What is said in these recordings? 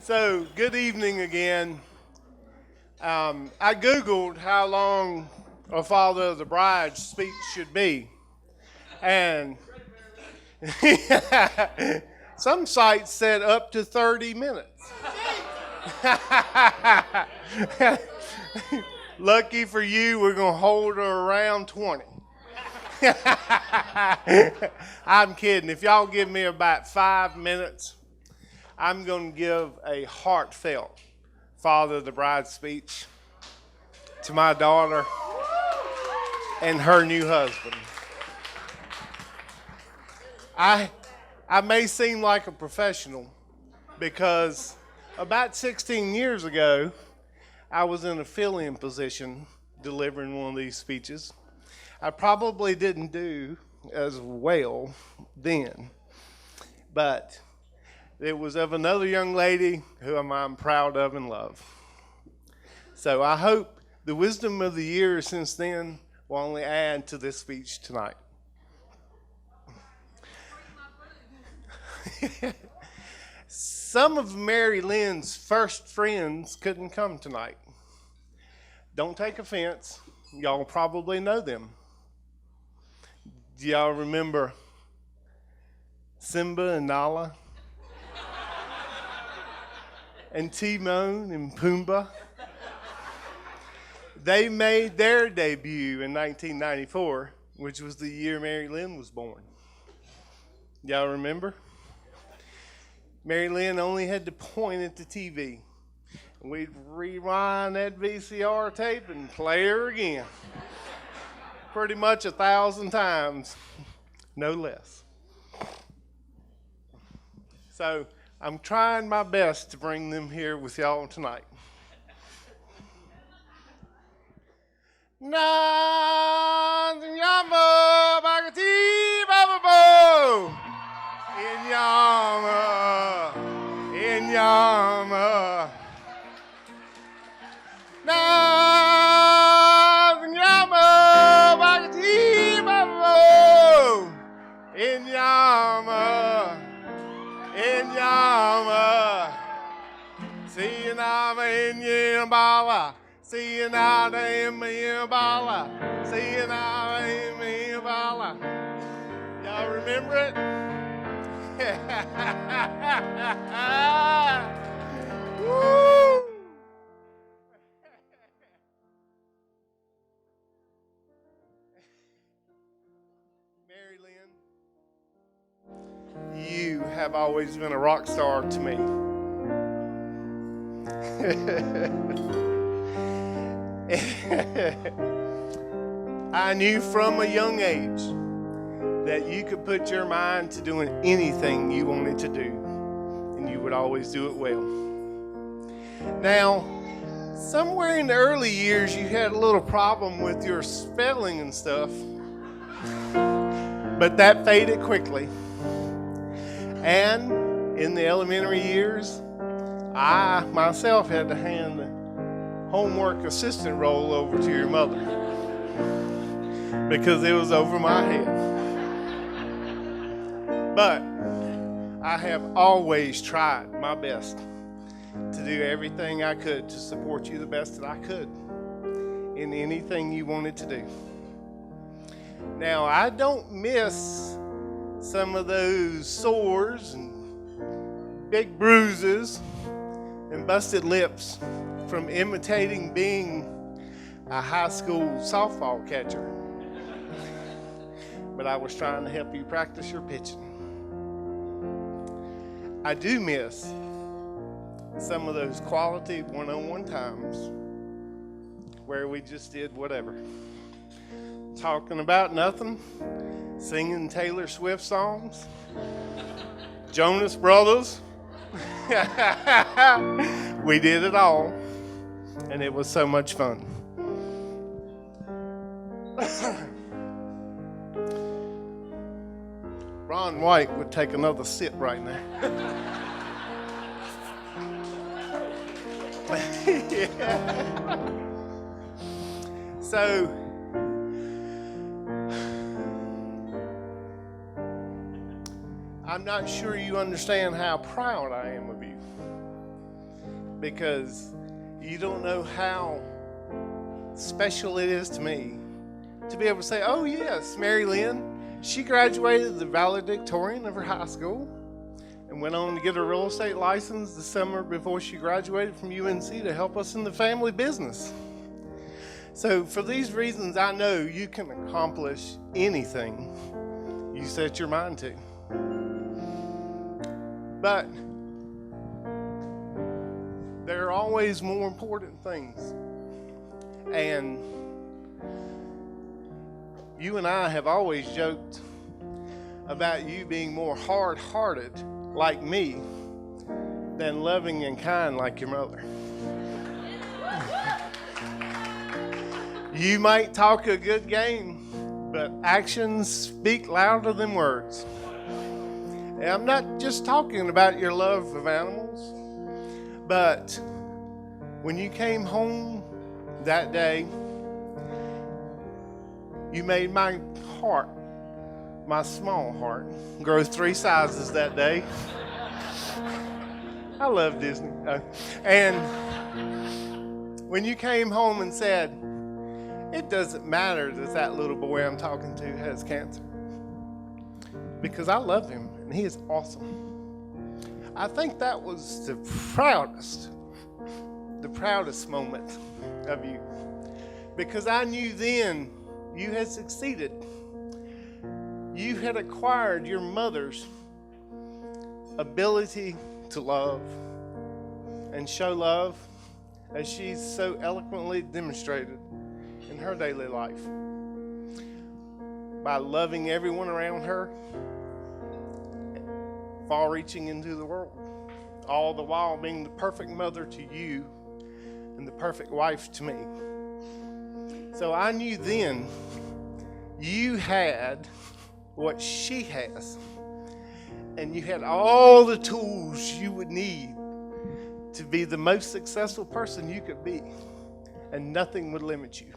So, good evening again. I Googled how long a father of the bride's speech should be. And some sites said up to 30 minutes. Lucky for you, we're going to hold her around 20. I'm kidding. If y'all give me about 5 minutes, I'm going to give a heartfelt father of the bride speech to my daughter and her new husband. I may seem like a professional because about 16 years ago, I was in a fill-in position delivering one of these speeches. I probably didn't do as well then, but it was of another young lady who I'm proud of and love. So I hope the wisdom of the years since then will only add to this speech tonight. Some of Mary-Lynn's first friends couldn't come tonight. Don't take offense. Y'all probably know them. Do y'all remember Simba and Nala? And Timon and Pumbaa? They made their debut in 1994, which was the year Mary-Lynn was born. Y'all remember? Mary-Lynn only had to point at the TV. We'd rewind that VCR tape and play her again. Pretty much 1,000 times, no less. So I'm trying my best to bring them here with y'all tonight. Inyama, Inyama. Inyama. See you now, Inyambala. See you now, Inyambala. See you now, Inyambala. Y'all remember it? Woo! Mary-Lynn, you have always been a rock star to me. I knew from a young age that you could put your mind to doing anything you wanted to do, and you would always do it well. Now, somewhere in the early years, you had a little problem with your spelling and stuff, but that faded quickly. And in the elementary years, I myself had to hand the homework assistant role over to your mother because it was over my head. But I have always tried my best to do everything I could to support you the best that I could in anything you wanted to do. Now, I don't miss some of those sores and big bruises and busted lips from imitating being a high school softball catcher. But I was trying to help you practice your pitching. I do miss some of those quality one-on-one times where we just did whatever. Talking about nothing, singing Taylor Swift songs, Jonas Brothers. We did it all, and it was so much fun. Ron White would take another sip right now. Yeah. So, I'm not sure you understand how proud I am of you. because you don't know how special it is to me to be able to say, oh yes, Mary-Lynn, she graduated the valedictorian of her high school and went on to get a real estate license the summer before she graduated from UNC to help us in the family business. So for these reasons, I know you can accomplish anything you set your mind to. But there are always more important things. And you and I have always joked about you being more hard-hearted like me than loving and kind like your mother. You might talk a good game, but actions speak louder than words. And I'm not just talking about your love of animals, but when you came home that day, you made my heart, my small heart, grow 3 sizes that day. I love Disney. And when you came home and said, it doesn't matter that that little boy I'm talking to has cancer, because I love him and he is awesome. I think that was the proudest moment of you, because I knew then you had succeeded. You had acquired your mother's ability to love and show love as she's so eloquently demonstrated in her daily life by loving everyone around her, far reaching into the world, all the while being the perfect mother to you and the perfect wife to me. So I knew then you had what she has, and you had all the tools you would need to be the most successful person you could be, and nothing would limit you.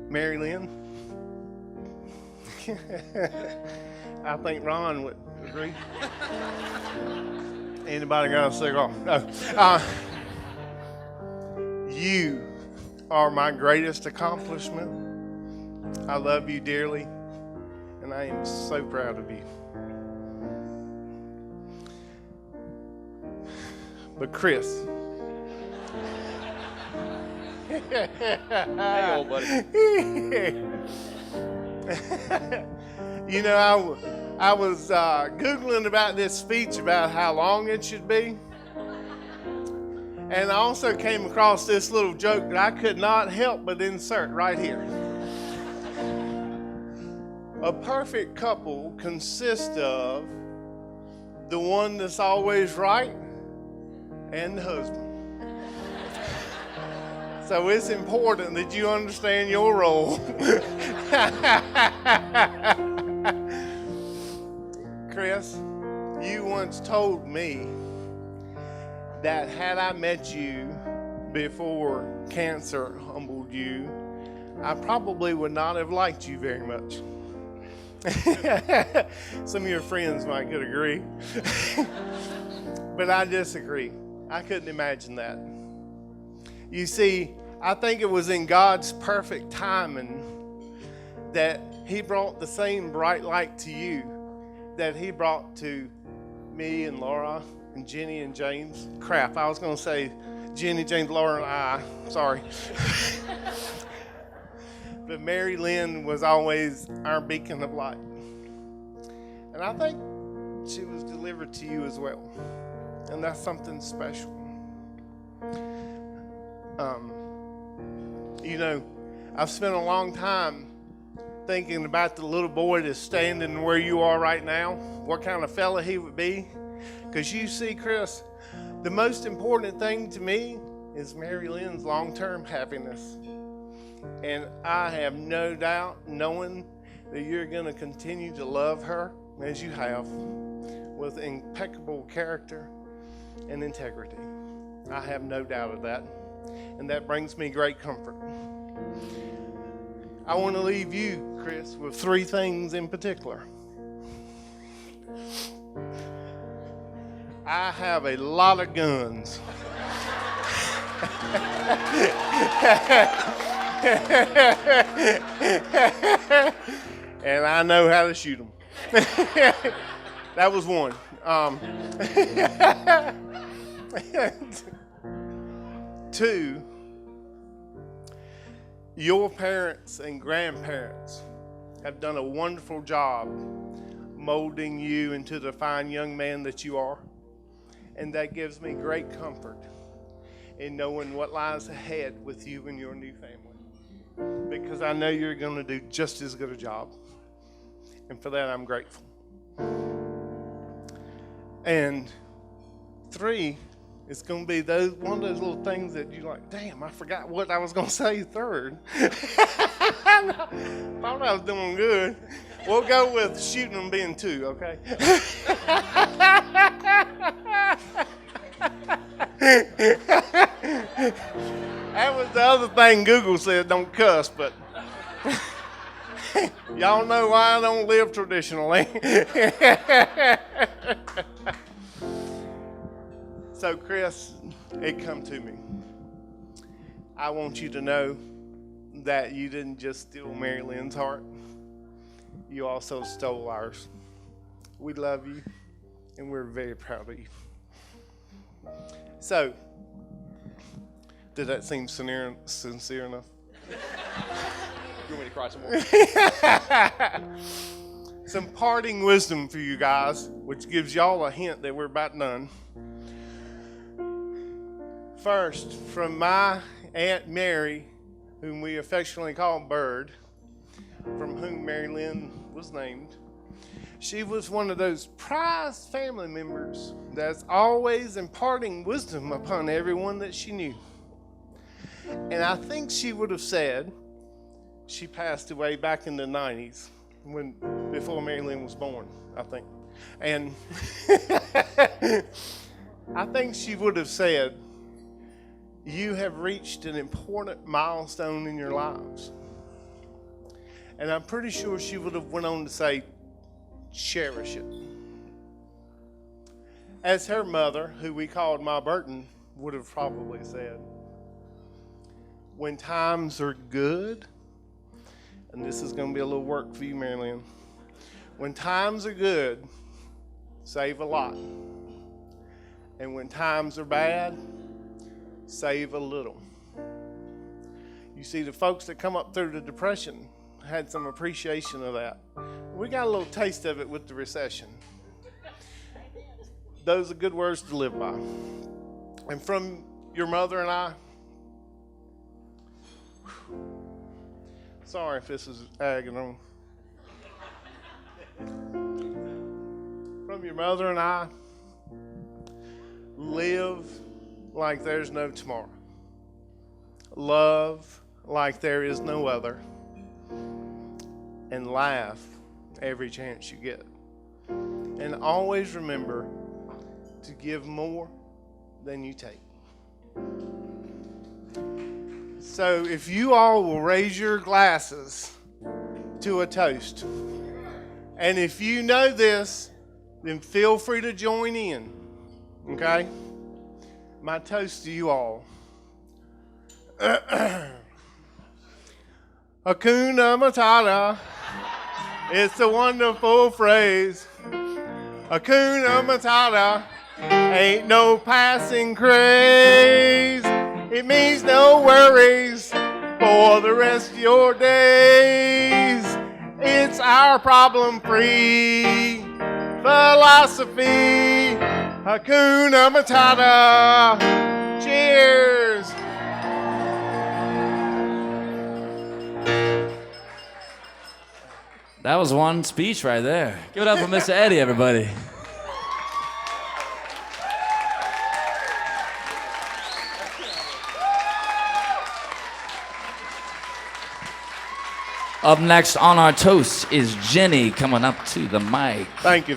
Mary-Lynn, I think Ron would agree. Anybody got a cigar? No. You are my greatest accomplishment. I love you dearly, and I am so proud of you. But Chris, hey, old buddy. You know, I was Googling about this speech, about how long it should be. And I also came across this little joke that I could not help but insert right here. A perfect couple consists of the one that's always right and the husband. So it's important that you understand your role. Chris, you once told me that had I met you before cancer humbled you, I probably would not have liked you very much. Some of your friends might could agree. But I disagree. I couldn't imagine that. You see, I think it was in God's perfect timing that He brought the same bright light to you that He brought to me and Laura and Jenny and James. Crap, I was going to say Jenny, James, Laura, and I. Sorry. But Mary-Lynn was always our beacon of light. And I think she was delivered to you as well. And that's something special. You know, I've spent a long time thinking about the little boy that's standing where you are right now, what kind of fella he would be. Because you see, Chris, the most important thing to me is Mary-Lynn's long-term happiness. And I have no doubt, knowing that you're going to continue to love her as you have, with impeccable character and integrity. I have no doubt of that. And that brings me great comfort. I want to leave you, Chris, with 3 things in particular. I have a lot of guns. And I know how to shoot them. That was one. Two, your parents and grandparents have done a wonderful job molding you into the fine young man that you are. And that gives me great comfort in knowing what lies ahead with you and your new family. Because I know you're going to do just as good a job. And for that, I'm grateful. And three, it's going to be one of those little things that you're like, damn, I forgot what I was going to say third. Thought I was doing good. We'll go with shooting them being two, okay? That was the other thing Google said, don't cuss, but y'all know why I don't live traditionally. So, Chris, it come to me. I want you to know that you didn't just steal Mary-Lynn's heart. You also stole ours. We love you, and we're very proud of you. So, did that seem sincere enough? You want me to cry some more? Some parting wisdom for you guys, which gives y'all a hint that we're about done. First, from my Aunt Mary, whom we affectionately call Bird, from whom Mary-Lynn was named. She was one of those prized family members that's always imparting wisdom upon everyone that she knew. And I think she would have said, she passed away back in the 90s, before Mary-Lynn was born, I think. And I think she would have said, you have reached an important milestone in your lives. And I'm pretty sure she would have went on to say, cherish it. As her mother, who we called Ma Burton, would have probably said, when times are good, and this is going to be a little work for you, Mary-Lynn. When times are good, save a lot. And when times are bad, save a little. You see, the folks that come up through the Depression had some appreciation of that. We got a little taste of it with the recession. Those are good words to live by. And from your mother and I, sorry if this is agging on. From your mother and I, live like there's no tomorrow. Love like there is no other. And laugh every chance you get. And always remember to give more than you take. So if you all will raise your glasses to a toast. And if you know this, then feel free to join in. Okay? My toast to you all. Hakuna Matata. It's a wonderful phrase. Hakuna Matata. Ain't no passing craze. It means no worries for the rest of your days. It's our problem-free philosophy. Hakuna Matata. Cheers. That was one speech right there. Give it up for Mr. Eddie, everybody. Up next on our toast is Jenny coming up to the mic. Thank you.